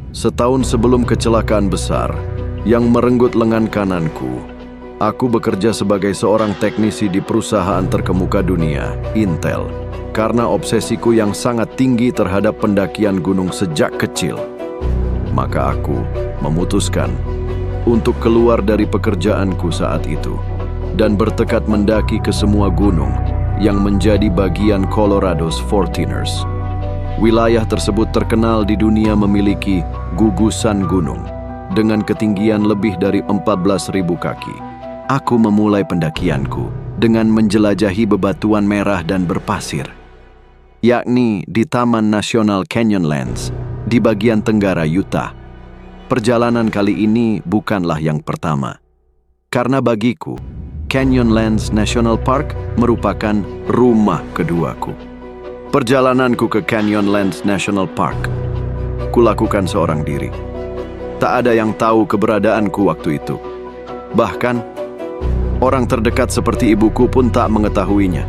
Setahun sebelum kecelakaan besar yang merenggut lengan kananku, aku bekerja sebagai seorang teknisi di perusahaan terkemuka dunia, Intel, karena obsesiku yang sangat tinggi terhadap pendakian gunung sejak kecil. Maka aku memutuskan untuk keluar dari pekerjaanku saat itu dan bertekad mendaki ke semua gunung yang menjadi bagian Colorado's 14ers. Wilayah tersebut terkenal di dunia memiliki gugusan gunung dengan ketinggian lebih dari 14.000 kaki. Aku memulai pendakianku dengan menjelajahi bebatuan merah dan berpasir, yakni di Taman Nasional Canyonlands di bagian tenggara Utah. Perjalanan kali ini bukanlah yang pertama, karena bagiku, Canyonlands National Park merupakan rumah keduaku. Perjalananku ke Canyonlands National Park kulakukan seorang diri. Tak ada yang tahu keberadaanku waktu itu. Bahkan, orang terdekat seperti ibuku pun tak mengetahuinya.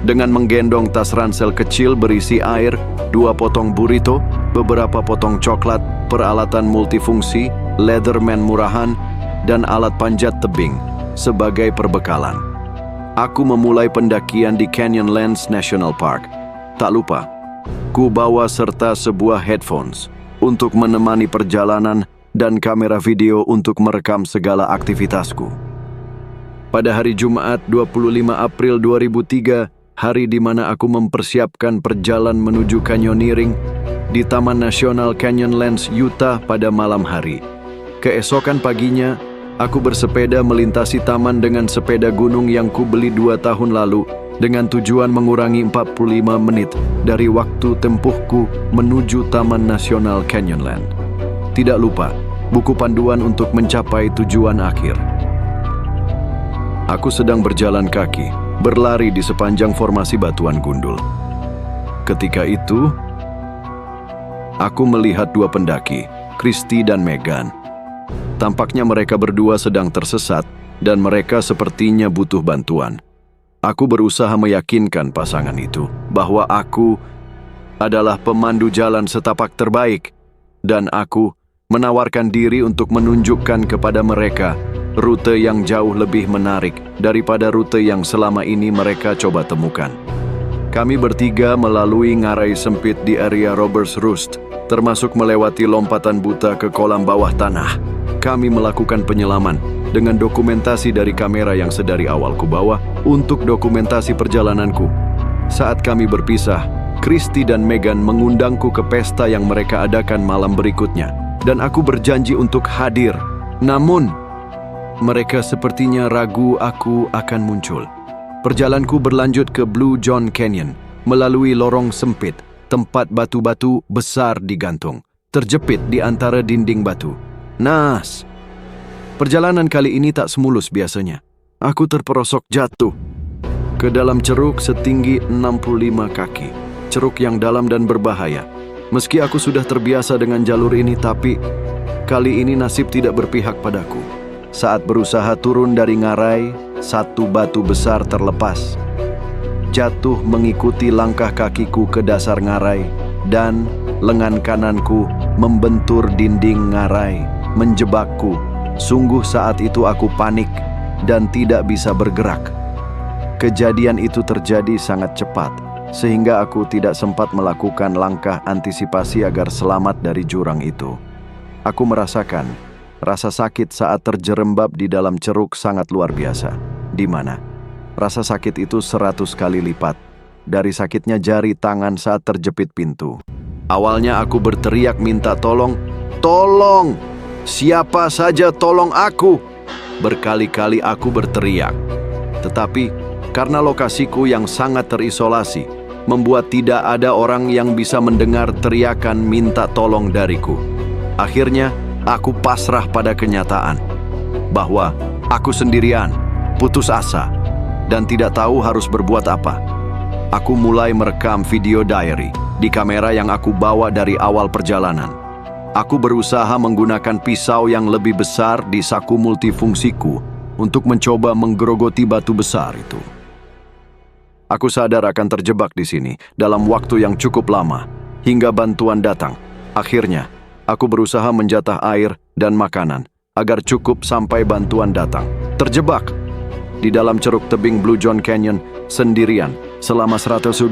Dengan menggendong tas ransel kecil berisi air, 2 potong burrito, beberapa potong coklat, peralatan multifungsi, Leatherman murahan, dan alat panjat tebing sebagai perbekalan, aku memulai pendakian di Canyonlands National Park. Tak lupa, ku bawa serta sebuah headphones untuk menemani perjalanan dan kamera video untuk merekam segala aktivitasku. Pada hari Jumat 25 April 2003, hari di mana aku mempersiapkan perjalanan menuju canyoneering di Taman Nasional Canyonlands, Utah pada malam hari. Keesokan paginya, aku bersepeda melintasi taman dengan sepeda gunung yang kubeli 2 tahun lalu dengan tujuan mengurangi 45 menit dari waktu tempuhku menuju Taman Nasional Canyonland. Tidak lupa, buku panduan untuk mencapai tujuan akhir. Aku sedang berjalan kaki, berlari di sepanjang formasi batuan gundul. Ketika itu, aku melihat 2 pendaki, Christy dan Megan. Tampaknya mereka berdua sedang tersesat dan mereka sepertinya butuh bantuan. Aku berusaha meyakinkan pasangan itu bahwa aku adalah pemandu jalan setapak terbaik dan aku menawarkan diri untuk menunjukkan kepada mereka rute yang jauh lebih menarik daripada rute yang selama ini mereka coba temukan. Kami bertiga melalui ngarai sempit di area Robbers Roost, termasuk melewati lompatan buta ke kolam bawah tanah. Kami melakukan penyelaman dengan dokumentasi dari kamera yang sedari awal kubawa untuk dokumentasi perjalananku. Saat kami berpisah, Christy dan Megan mengundangku ke pesta yang mereka adakan malam berikutnya, dan aku berjanji untuk hadir. Namun, mereka sepertinya ragu aku akan muncul. Perjalananku berlanjut ke Blue John Canyon, melalui lorong sempit, tempat batu-batu besar digantung, terjepit di antara dinding batu. Nas, perjalanan kali ini tak semulus biasanya. Aku terperosok jatuh ke dalam ceruk setinggi 65 kaki. Ceruk yang dalam dan berbahaya. Meski aku sudah terbiasa dengan jalur ini, tapi kali ini nasib tidak berpihak padaku. Saat berusaha turun dari ngarai, 1 batu besar terlepas, jatuh mengikuti langkah kakiku ke dasar ngarai, dan lengan kananku membentur dinding ngarai, menjebakku. Sungguh saat itu aku panik dan tidak bisa bergerak. Kejadian itu terjadi sangat cepat, sehingga aku tidak sempat melakukan langkah antisipasi agar selamat dari jurang itu. Aku merasakan rasa sakit saat terjerembab di dalam ceruk sangat luar biasa, di mana rasa sakit itu 100 kali lipat dari sakitnya jari tangan saat terjepit pintu. Awalnya aku berteriak minta tolong, "Tolong! Siapa saja tolong aku!" Berkali-kali aku berteriak. Tetapi karena lokasiku yang sangat terisolasi, membuat tidak ada orang yang bisa mendengar teriakan minta tolong dariku. Akhirnya, aku pasrah pada kenyataan bahwa aku sendirian, putus asa, dan tidak tahu harus berbuat apa. Aku mulai merekam video diary di kamera yang aku bawa dari awal perjalanan. Aku berusaha menggunakan pisau yang lebih besar di saku multifungsiku untuk mencoba menggerogoti batu besar itu. Aku sadar akan terjebak di sini dalam waktu yang cukup lama, hingga bantuan datang. Akhirnya, Aku berusaha menjatah air dan makanan agar cukup sampai bantuan datang. Terjebak di dalam ceruk tebing Blue John Canyon sendirian selama 127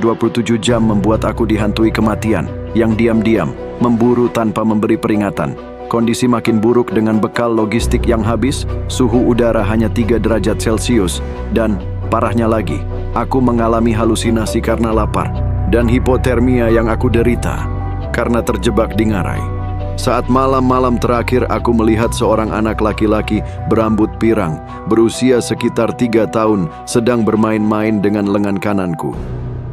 jam membuat aku dihantui kematian yang diam-diam memburu tanpa memberi peringatan. Kondisi makin buruk dengan bekal logistik yang habis, suhu udara hanya 3 derajat Celcius, dan parahnya lagi, aku mengalami halusinasi karena lapar dan hipotermia yang aku derita karena terjebak di ngarai. Saat malam-malam terakhir aku melihat seorang anak laki-laki berambut pirang, berusia sekitar 3 tahun, sedang bermain-main dengan lengan kananku.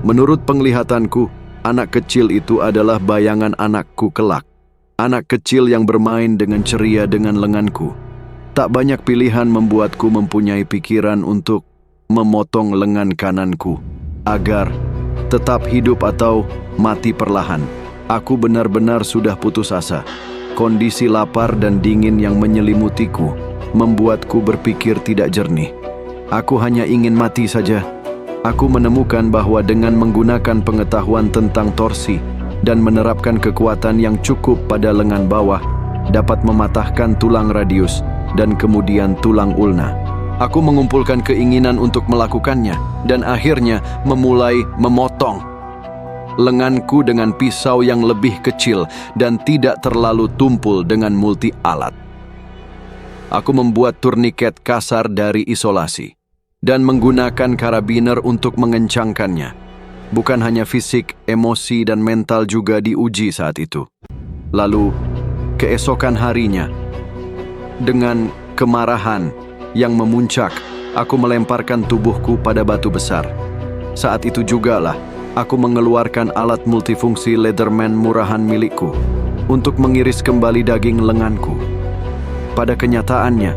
Menurut penglihatanku, anak kecil itu adalah bayangan anakku kelak. Anak kecil yang bermain dengan ceria dengan lenganku. Tak banyak pilihan membuatku mempunyai pikiran untuk memotong lengan kananku agar tetap hidup atau mati perlahan. Aku benar-benar sudah putus asa. Kondisi lapar dan dingin yang menyelimutiku membuatku berpikir tidak jernih. Aku hanya ingin mati saja. Aku menemukan bahwa dengan menggunakan pengetahuan tentang torsi dan menerapkan kekuatan yang cukup pada lengan bawah dapat mematahkan tulang radius dan kemudian tulang ulna. Aku mengumpulkan keinginan untuk melakukannya dan akhirnya memulai memotong lenganku dengan pisau yang lebih kecil dan tidak terlalu tumpul dengan multi alat. Aku membuat turniket kasar dari isolasi dan menggunakan karabiner untuk mengencangkannya. Bukan hanya fisik, emosi, dan mental juga diuji saat itu. Lalu, keesokan harinya, dengan kemarahan yang memuncak, aku melemparkan tubuhku pada batu besar. Saat itu jugalah, aku mengeluarkan alat multifungsi Leatherman murahan milikku untuk mengiris kembali daging lenganku. Pada kenyataannya,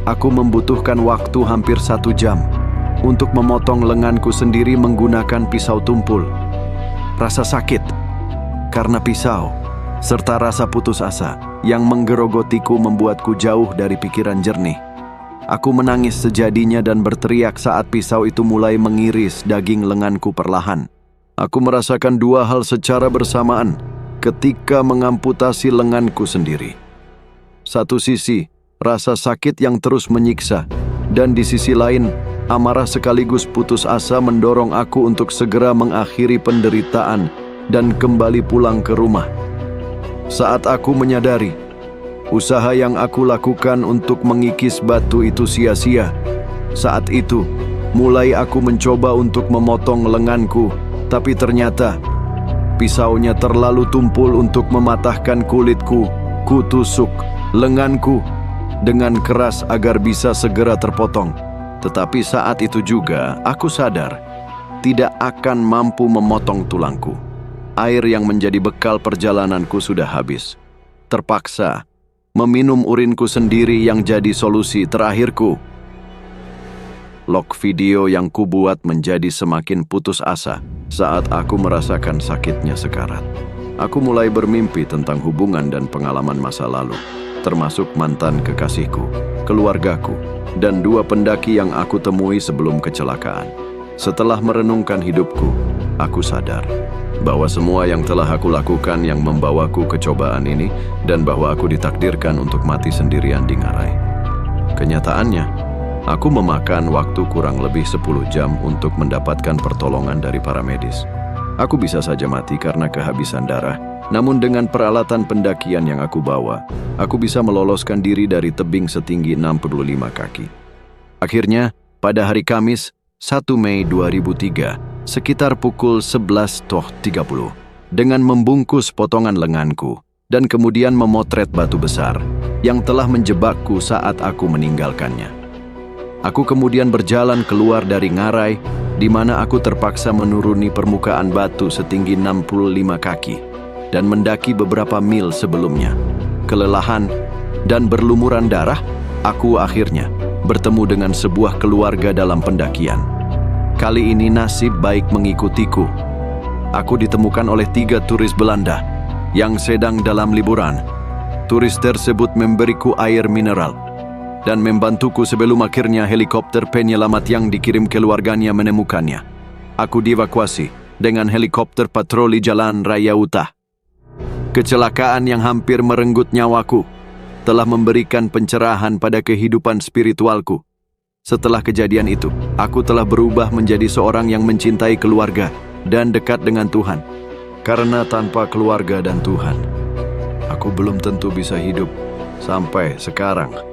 aku membutuhkan waktu hampir 1 jam untuk memotong lenganku sendiri menggunakan pisau tumpul. Rasa sakit karena pisau, serta rasa putus asa yang menggerogotiku membuatku jauh dari pikiran jernih. Aku menangis sejadinya dan berteriak saat pisau itu mulai mengiris daging lenganku perlahan. Aku merasakan 2 hal secara bersamaan ketika mengamputasi lenganku sendiri. Satu sisi, rasa sakit yang terus menyiksa, dan di sisi lain, amarah sekaligus putus asa mendorong aku untuk segera mengakhiri penderitaan dan kembali pulang ke rumah. Saat aku menyadari, usaha yang aku lakukan untuk mengikis batu itu sia-sia. Saat itu, mulai aku mencoba untuk memotong lenganku, tapi ternyata pisaunya terlalu tumpul untuk mematahkan kulitku. Kutusuk lenganku dengan keras agar bisa segera terpotong. Tetapi saat itu juga aku sadar tidak akan mampu memotong tulangku. Air yang menjadi bekal perjalananku sudah habis. Terpaksa meminum urinku sendiri yang jadi solusi terakhirku. Log video yang kubuat menjadi semakin putus asa saat aku merasakan sakitnya sekarat. Aku mulai bermimpi tentang hubungan dan pengalaman masa lalu, termasuk mantan kekasihku, keluargaku, dan 2 pendaki yang aku temui sebelum kecelakaan. Setelah merenungkan hidupku, aku sadar bahwa semua yang telah aku lakukan yang membawaku ke cobaan ini dan bahwa aku ditakdirkan untuk mati sendirian di ngarai. Kenyataannya, aku memakan waktu kurang lebih 10 jam untuk mendapatkan pertolongan dari para medis. Aku bisa saja mati karena kehabisan darah, namun dengan peralatan pendakian yang aku bawa, aku bisa meloloskan diri dari tebing setinggi 65 kaki. Akhirnya, pada hari Kamis, 1 Mei 2003, sekitar pukul 11.30, dengan membungkus potongan lenganku dan kemudian memotret batu besar yang telah menjebakku saat aku meninggalkannya. Aku kemudian berjalan keluar dari ngarai, di mana aku terpaksa menuruni permukaan batu setinggi 65 kaki dan mendaki beberapa mil sebelumnya. Kelelahan dan berlumuran darah, aku akhirnya bertemu dengan sebuah keluarga dalam pendakian. Kali ini nasib baik mengikutiku. Aku ditemukan oleh 3 turis Belanda yang sedang dalam liburan. Turis tersebut memberiku air mineral dan membantuku sebelum akhirnya helikopter penyelamat yang dikirim keluarganya menemukannya. Aku dievakuasi dengan helikopter patroli jalan raya Utah. Kecelakaan yang hampir merenggut nyawaku telah memberikan pencerahan pada kehidupan spiritualku. Setelah kejadian itu, aku telah berubah menjadi seorang yang mencintai keluarga dan dekat dengan Tuhan. Karena tanpa keluarga dan Tuhan, aku belum tentu bisa hidup sampai sekarang.